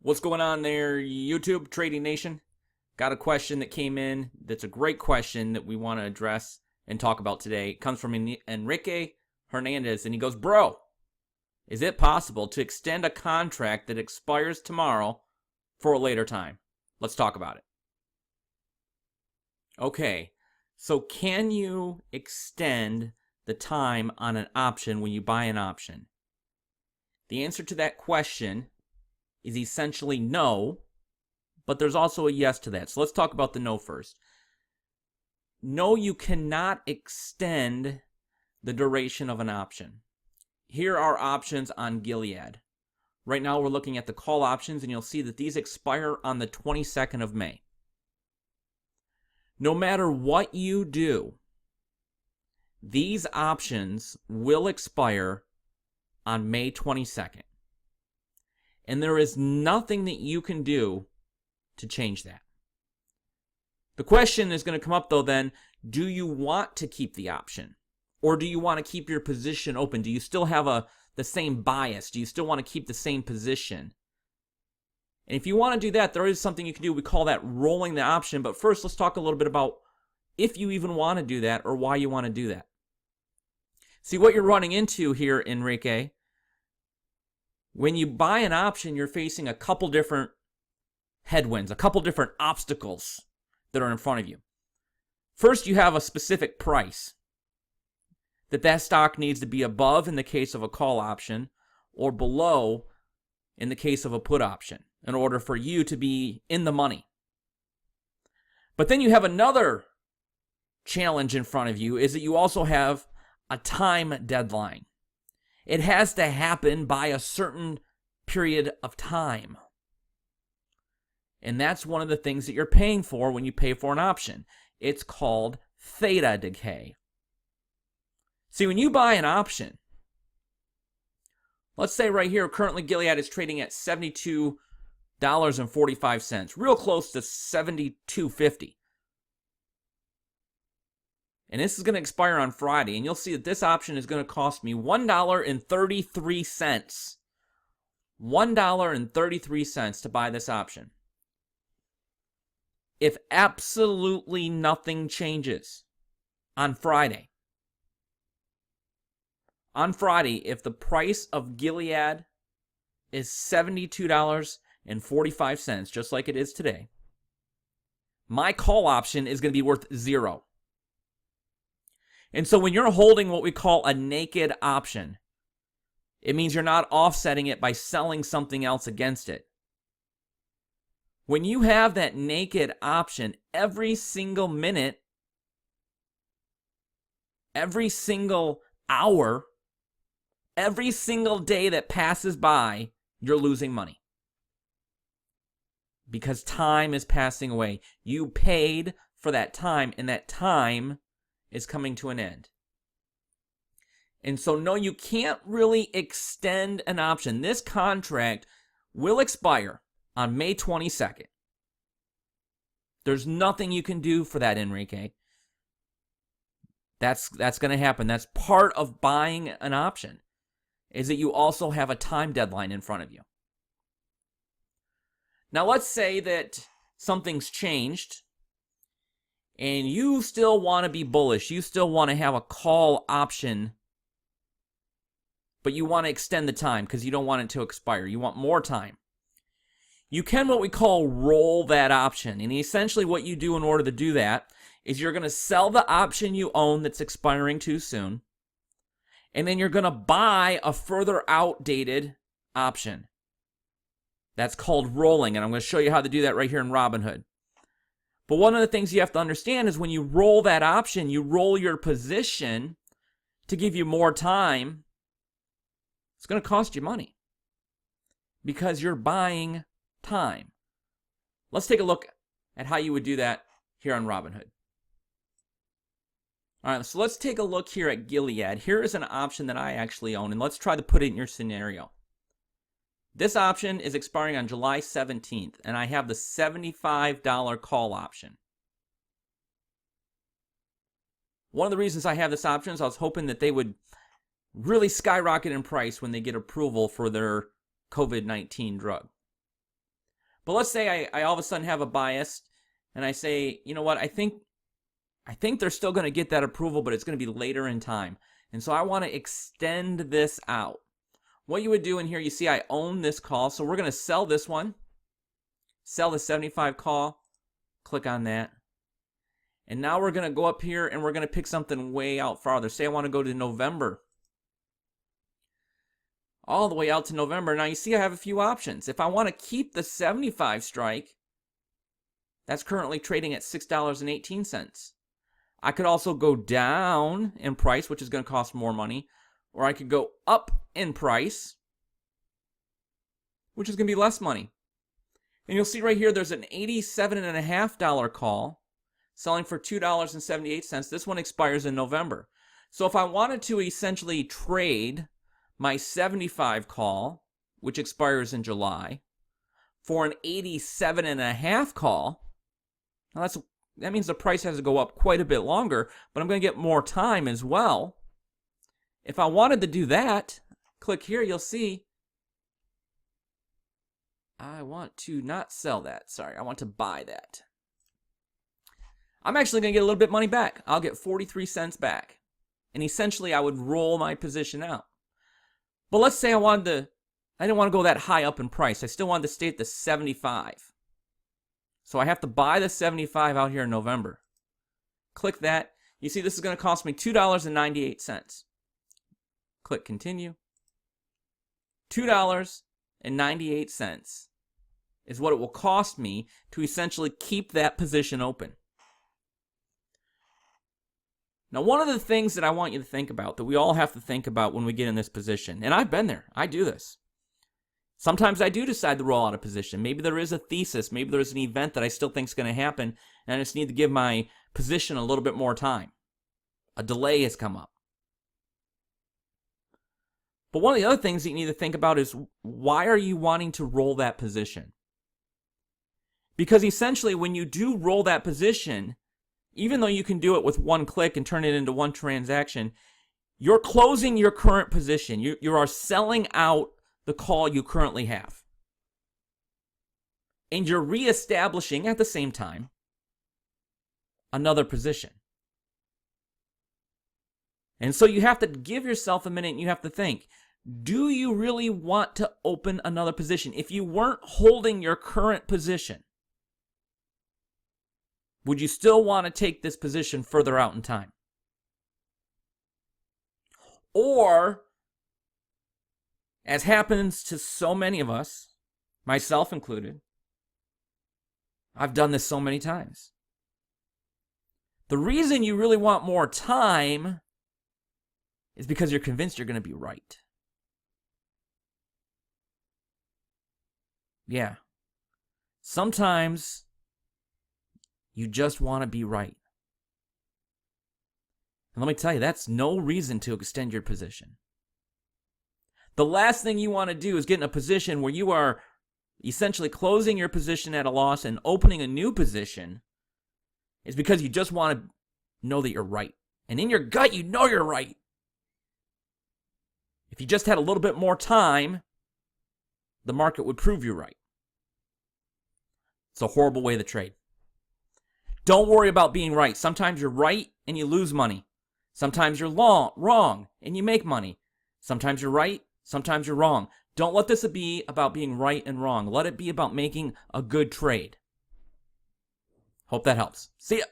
What's going on there, YouTube Trading Nation? Got a question that came in that's a great question that we want to address and talk about today. It comes from Enrique Hernandez, and he goes, Bro, is it possible to extend a contract that expires tomorrow for a later time? Let's talk about it. Okay, so can you extend the time on an option when you buy an option? The answer to that question is essentially no, but there's also a yes to that. So let's talk about the no first. No, you cannot extend the duration of an option. Here are options on Gilead. Right now we're looking at the call options, and you'll see that these expire on the 22nd of May. No matter what you do, these options will expire on May 22nd. And there is nothing that you can do to change that. The question is going to come up, though, then, do you want to keep the option? Or do you want to keep your position open? Do you still have the same bias? Do you still want to keep the same position? And if you want to do that, there is something you can do. We call that rolling the option. But first, let's talk a little bit about if you even want to do that or why you want to do that. See, what you're running into here, Enrique, when you buy an option, you're facing a couple different headwinds, a couple different obstacles that are in front of you. First, you have a specific price that stock needs to be above in the case of a call option or below in the case of a put option in order for you to be in the money. But then you have another challenge in front of you, is that you also have a time deadline. It has to happen by a certain period of time. And that's one of the things that you're paying for when you pay for an option. It's called Theta Decay. See, when you buy an option, let's say right here, currently Gilead is trading at $72.45, real close to $72.50. And this is going to expire on Friday, and you'll see that this option is going to cost me $1.33. $1.33 to buy this option. If absolutely nothing changes on Friday, if the price of Gilead is $72.45, just like it is today, my call option is going to be worth $0. And so when you're holding what we call a naked option, it means you're not offsetting it by selling something else against it. When you have that naked option, every single minute, every single hour, every single day that passes by, you're losing money. Because time is passing away. You paid for that time, and that time is coming to an end. And so, no, you can't really extend an option. This contract will expire on May 22nd. There's nothing you can do for that, Enrique. That's going to happen. That's part of buying an option, is that you also have a time deadline in front of you. Now, let's say that something's changed and you still want to be bullish. You still want to have a call option, but you want to extend the time because you don't want it to expire. You want more time. You can what we call roll that option. And essentially what you do in order to do that is you're going to sell the option you own that's expiring too soon. And then you're going to buy a further outdated option. That's called rolling. And I'm going to show you how to do that right here in Robinhood. But one of the things you have to understand is when you roll that option, you roll your position to give you more time. It's going to cost you money because you're buying time. Let's take a look at how you would do that here on Robinhood. All right, so let's take a look here at Gilead. Here is an option that I actually own, and let's try to put it in your scenario. This option is expiring on July 17th, and I have the $75 call option. One of the reasons I have this option is I was hoping that they would really skyrocket in price when they get approval for their COVID-19 drug. But let's say I all of a sudden have a bias and I say, you know what, I think they're still going to get that approval, but it's going to be later in time. And so I want to extend this out. What you would do in here, you see I own this call, so we're going to sell this one. Sell the 75 call. Click on that. And now we're going to go up here and we're going to pick something way out farther. Say I want to go to November. All the way out to November. Now you see I have a few options. If I want to keep the 75 strike, that's currently trading at $6.18. I could also go down in price, which is going to cost more money. Or I could go up in price, which is going to be less money. And you'll see right here there's an $87.50 call selling for $2.78. This one expires in November. So if I wanted to essentially trade my 75 call, which expires in July, for an 87.50 call, now that means the price has to go up quite a bit longer, but I'm going to get more time as well. If I wanted to do that, click here, you'll see I want to not sell that. Sorry, I want to buy that. I'm actually going to get a little bit of money back. I'll get 43 cents back. And essentially, I would roll my position out. But let's say I didn't want to go that high up in price. I still wanted to stay at the 75. So I have to buy the 75 out here in November. Click that. You see, this is going to cost me $2.98. Click continue. $2.98 is what it will cost me to essentially keep that position open. Now, one of the things that I want you to think about, that we all have to think about when we get in this position, and I've been there, I do this. Sometimes I do decide to roll out of position. Maybe there is a thesis, maybe there's an event that I still think is going to happen, and I just need to give my position a little bit more time. A delay has come up. But one of the other things that you need to think about is, why are you wanting to roll that position? Because essentially, when you do roll that position, even though you can do it with one click and turn it into one transaction, you're closing your current position. You are selling out the call you currently have. And you're reestablishing at the same time another position. And so you have to give yourself a minute and you have to think, do you really want to open another position? If you weren't holding your current position, would you still want to take this position further out in time? Or, as happens to so many of us, myself included, I've done this so many times. The reason you really want more time is because you're convinced you're going to be right. Yeah. Sometimes you just want to be right. And let me tell you, that's no reason to extend your position. The last thing you want to do is get in a position where you are essentially closing your position at a loss and opening a new position is because you just want to know that you're right. And in your gut, you know you're right. If you just had a little bit more time, the market would prove you right. It's a horrible way to trade. Don't worry about being right. Sometimes you're right and you lose money. Sometimes you're wrong and you make money. Sometimes you're right, sometimes you're wrong. Don't let this be about being right and wrong. Let it be about making a good trade. Hope that helps. See ya.